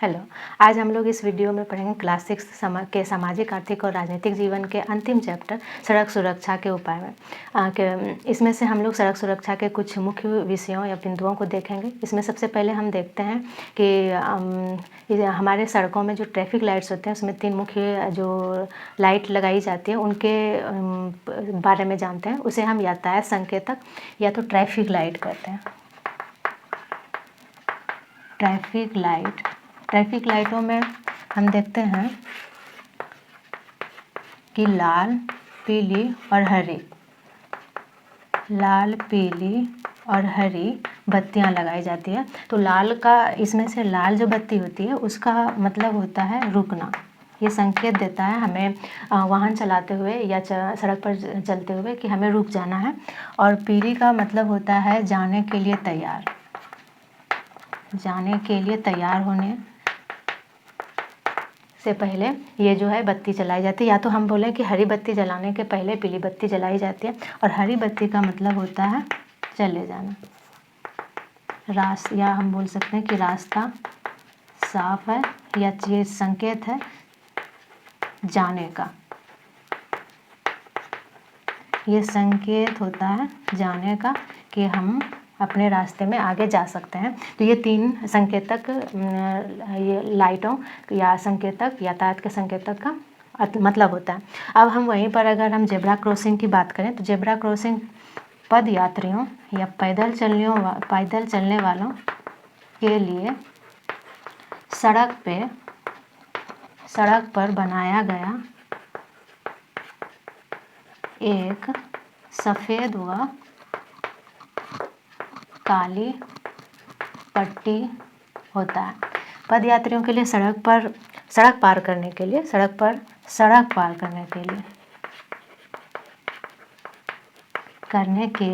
Hello. आज हम लोग इस वीडियो में पढ़ेंगे क्लास 6 के सामाजिक, आर्थिक और राजनीतिक जीवन के अंतिम चैप्टर सड़क सुरक्षा के उपाय में। इसमें से हम लोग सड़क सुरक्षा के कुछ मुख्य विषयों या बिंदुओं को देखेंगे। इसमें सबसे पहले हम देखते हैं कि हमारे सड़कों में जो ट्रैफिक लाइट्स होते हैं उसमें 3 मुख्य जो लाइट लगाई जाती है उनके बारे में जानते हैं। उसे हम यातायात संकेतक या तो ट्रैफिक लाइट कहते हैं। ट्रैफिक लाइटों में हम देखते हैं कि लाल, पीली और हरी बत्तियां लगाई जाती है। तो इसमें से लाल जो बत्ती होती है उसका मतलब होता है रुकना। ये संकेत देता है हमें वाहन चलाते हुए या सड़क पर चलते हुए कि हमें रुक जाना है। और पीली का मतलब होता है जाने के लिए तैयार होने से पहले ये जो है बत्ती जलाई जाती है। या तो हम बोलें कि हरी बत्ती जलाने के पहले पीली बत्ती जलाई जाती है। और हरी बत्ती का मतलब होता है चले जाना, या हम बोल सकते हैं कि रास्ता साफ है, या ये संकेत है जाने का। ये संकेत होता है जाने का कि हम अपने रास्ते में आगे जा सकते हैं। तो ये 3 संकेतक, ये लाइटों या संकेतक, यातायात के संकेतक का मतलब होता है। अब हम वहीं पर अगर हम जेब्रा क्रॉसिंग की बात करें तो जेब्रा क्रॉसिंग पद यात्रियों या पैदल चलने वालों के लिए सड़क पर बनाया गया एक सफ़ेद व काली पट्टी होता है। पद यात्रियों के लिए सड़क पार करने के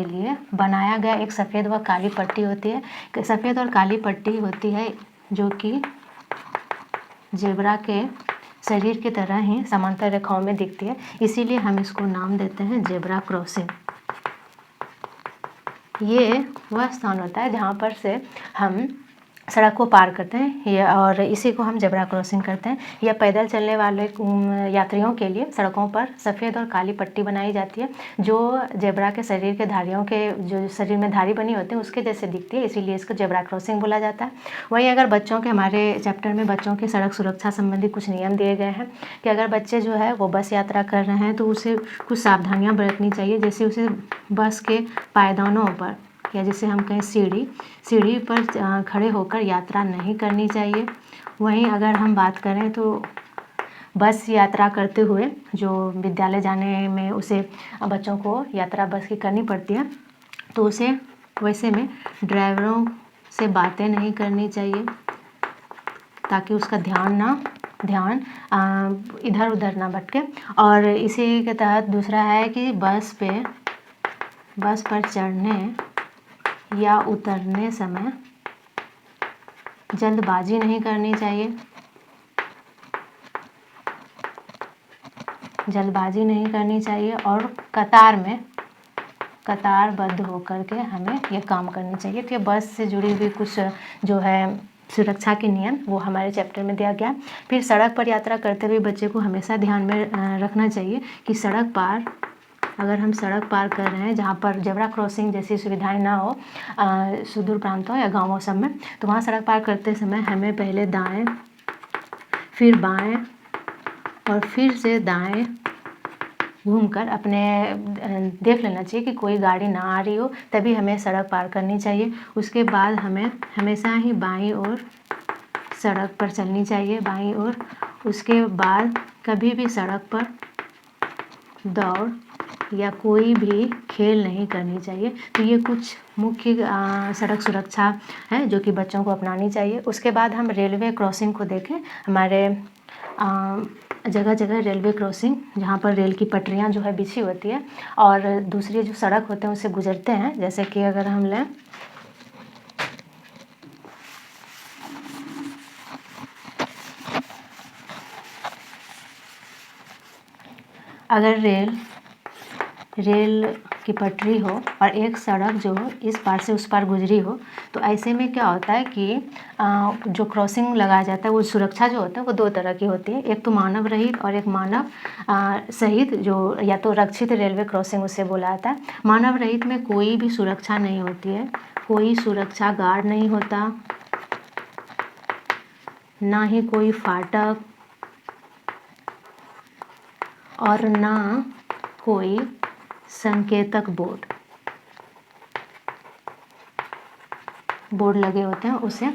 लिए बनाया गया एक सफ़ेद व काली पट्टी होती है। सफ़ेद और काली पट्टी होती है जो कि जेब्रा के शरीर की तरह ही समांतर रेखाओं में दिखती है, इसीलिए हम इसको नाम देते हैं जेब्रा क्रॉसिंग। ये वह स्थान होता है जहाँ पर से हम सड़क को पार करते हैं, और इसी को हम जेब्रा क्रॉसिंग करते हैं। या पैदल चलने वाले यात्रियों के लिए सड़कों पर सफ़ेद और काली पट्टी बनाई जाती है जो जेब्रा के शरीर के धारियों के जो शरीर में धारी बनी होती है उसके जैसे दिखती है, इसीलिए इसको जेब्रा क्रॉसिंग बोला जाता है। वहीं अगर हमारे चैप्टर में बच्चों की सड़क सुरक्षा संबंधी कुछ नियम दिए गए हैं कि अगर बच्चे जो है वो बस यात्रा कर रहे हैं तो उसे कुछ सावधानियाँ बरतनी चाहिए। जैसे उसे बस के पायदानों पर या जिसे हम कहें सीढ़ी पर खड़े होकर यात्रा नहीं करनी चाहिए। वहीं अगर हम बात करें तो बस यात्रा करते हुए जो विद्यालय जाने में उसे बच्चों को यात्रा बस की करनी पड़ती है तो उसे वैसे में ड्राइवरों से बातें नहीं करनी चाहिए ताकि उसका ध्यान इधर उधर ना भटके। और इसी के तहत दूसरा है कि बस पर चढ़ने या उतरने समय जल्दबाजी नहीं करनी चाहिए और कतारबद्ध होकर के हमें ये काम करनी चाहिए। तो ये बस से जुड़ी हुई कुछ जो है सुरक्षा के नियम वो हमारे चैप्टर में दिया गया। फिर सड़क पर यात्रा करते हुए बच्चे को हमेशा ध्यान में रखना चाहिए कि अगर हम सड़क पार कर रहे हैं जहाँ पर जेब्रा क्रॉसिंग जैसी सुविधाएं ना हो, सुदूर प्रांतों या गांवों सब में, तो वहाँ सड़क पार करते समय हमें पहले दाएं, फिर बाएं और फिर से दाएं घूमकर अपने देख लेना चाहिए कि कोई गाड़ी ना आ रही हो, तभी हमें सड़क पार करनी चाहिए। उसके बाद हमें हमेशा ही बाईं ओर सड़क पर चलनी चाहिए, बाईं ओर। उसके बाद कभी भी सड़क पर दौड़ या कोई भी खेल नहीं करनी चाहिए। तो ये कुछ मुख्य सड़क सुरक्षा है जो कि बच्चों को अपनानी चाहिए। उसके बाद हम रेलवे क्रॉसिंग को देखें। हमारे जगह जगह रेलवे क्रॉसिंग जहाँ पर रेल की पटरियाँ जो है बिछी होती है और दूसरी जो सड़क होते हैं उससे गुजरते हैं। जैसे कि अगर हम लें अगर रेल की पटरी हो और एक सड़क जो हो इस पार से उस पार गुजरी हो, तो ऐसे में क्या होता है कि जो क्रॉसिंग लगाया जाता है वो सुरक्षा जो होता है वो दो तरह की होती है। एक तो मानव रहित और एक मानव सहित, जो या तो रक्षित रेलवे क्रॉसिंग उसे बोला जाता है। मानव रहित में कोई भी सुरक्षा नहीं होती है, कोई सुरक्षा गार्ड नहीं होता, ना ही कोई फाटक और ना कोई संकेतक बोर्ड लगे होते हैं, उसे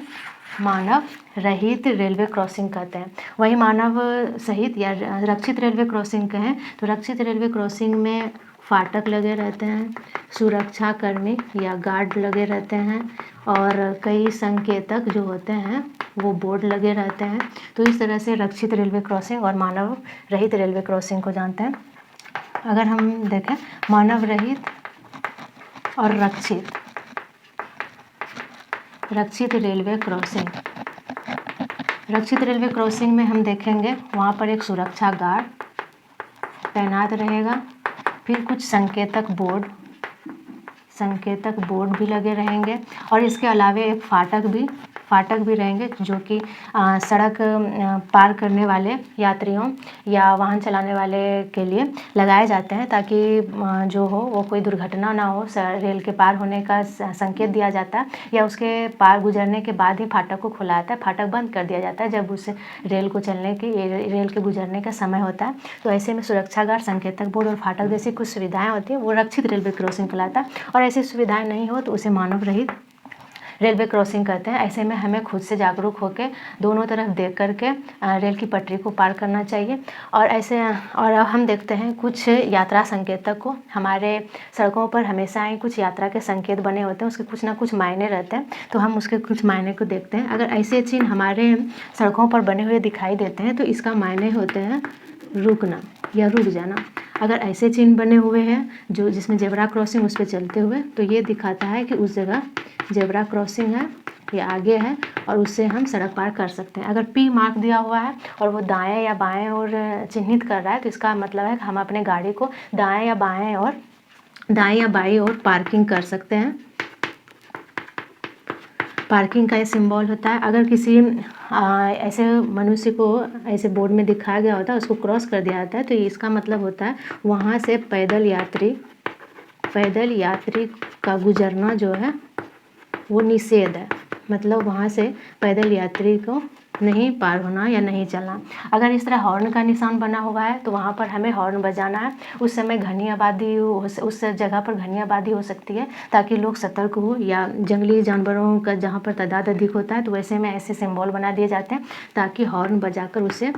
मानव रहित रेलवे क्रॉसिंग कहते हैं। वही मानव सहित या रक्षित रेलवे क्रॉसिंग कहें तो रक्षित रेलवे क्रॉसिंग में फाटक लगे रहते हैं, सुरक्षा कर्मी या गार्ड लगे रहते हैं और कई संकेतक जो होते हैं वो बोर्ड लगे रहते हैं। तो इस तरह से रक्षित रेलवे क्रॉसिंग और मानव रहित रेलवे क्रॉसिंग को जानते हैं। अगर हम देखें मानव रहित और रक्षित रेलवे क्रॉसिंग, रक्षित रेलवे क्रॉसिंग में हम देखेंगे वहाँ पर एक सुरक्षा गार्ड तैनात रहेगा, फिर कुछ संकेतक बोर्ड भी लगे रहेंगे और इसके अलावा एक फाटक भी रहेंगे जो कि सड़क पार करने वाले यात्रियों या वाहन चलाने वाले के लिए लगाए जाते हैं, ताकि जो हो वो कोई दुर्घटना ना हो। रेल के पार होने का संकेत दिया जाता है या उसके पार गुजरने के बाद ही फाटक को खुला जाता है, फाटक बंद कर दिया जाता है जब उस रेल के गुजरने का समय होता है। तो ऐसे में सुरक्षा गार्ड, संकेतक बोर्ड और फाटक जैसी कुछ सुविधाएँ होती हैं, वो रक्षित रेलवे क्रॉसिंग कहलाता है। और ऐसी सुविधाएँ नहीं हो तो उसे मानव रहित रेलवे क्रॉसिंग कहते हैं। ऐसे में हमें खुद से जागरूक होकर दोनों तरफ देख करके रेल की पटरी को पार करना चाहिए। और हम देखते हैं कुछ यात्रा संकेतक को, हमारे सड़कों पर हमेशा ही कुछ यात्रा के संकेत बने होते हैं, उसके कुछ ना कुछ मायने रहते हैं, तो हम उसके कुछ मायने को देखते हैं। अगर ऐसे चिन्ह हमारे सड़कों पर बने हुए दिखाई देते हैं तो इसका मायने होते हैं रुकना या रुक जाना। अगर ऐसे चिन्ह बने हुए हैं जो जिसमें जेब्रा क्रॉसिंग उस पर चलते हुए, तो ये दिखाता है कि उस जगह जेब्रा क्रॉसिंग है या आगे है और उससे हम सड़क पार कर सकते हैं। अगर पी मार्क दिया हुआ है और वो दाएं या बाएं और चिन्हित कर रहा है तो इसका मतलब है कि हम अपने गाड़ी को दाएं या बाएं और पार्किंग कर सकते हैं। पार्किंग का ये सिंबल होता है। अगर किसी ऐसे मनुष्य को ऐसे बोर्ड में दिखाया गया होता है, उसको क्रॉस कर दिया जाता है, तो इसका मतलब होता है वहाँ से पैदल यात्री का गुजरना जो है वो निषेध है, मतलब वहाँ से पैदल यात्री को नहीं पार होना या नहीं चलना। अगर इस तरह हॉर्न का निशान बना हुआ है तो वहाँ पर हमें हॉर्न बजाना है। उस समय घनी आबादी उस जगह पर घनी आबादी हो सकती है ताकि लोग सतर्क हो, या जंगली जानवरों का जहाँ पर तादाद अधिक होता है तो वैसे में ऐसे सिंबल बना दिए जाते हैं ताकि हॉर्न बजाकर उसे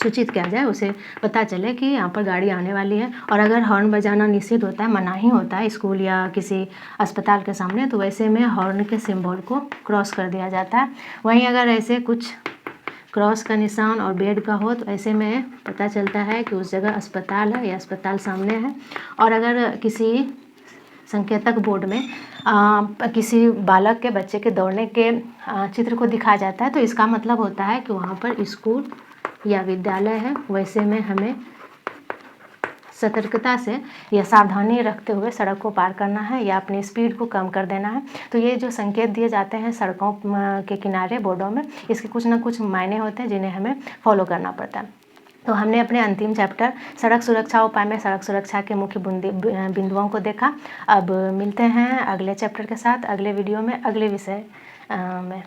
सूचित किया जाए, उसे पता चले कि यहाँ पर गाड़ी आने वाली है। और अगर हॉर्न बजाना निषिद्ध होता है, मनाही होता है स्कूल या किसी अस्पताल के सामने, तो वैसे में हॉर्न के सिंबल को क्रॉस कर दिया जाता है। वहीं अगर ऐसे कुछ क्रॉस का निशान और बेड का हो तो ऐसे में पता चलता है कि उस जगह अस्पताल है या अस्पताल सामने है। और अगर किसी संकेतक बोर्ड में किसी बालक के बच्चे के दौड़ने के चित्र को दिखाया जाता है तो इसका मतलब होता है कि वहाँ पर स्कूल या विद्यालय है। वैसे में हमें सतर्कता से या सावधानी रखते हुए सड़क को पार करना है या अपनी स्पीड को कम कर देना है। तो ये जो संकेत दिए जाते हैं सड़कों के किनारे बोर्डों में, इसके कुछ ना कुछ मायने होते हैं जिन्हें हमें फॉलो करना पड़ता है। तो हमने अपने अंतिम चैप्टर सड़क सुरक्षा उपाय में सड़क सुरक्षा के मुख्य बिंदुओं को देखा। अब मिलते हैं अगले चैप्टर के साथ, अगले वीडियो में, अगले विषय में।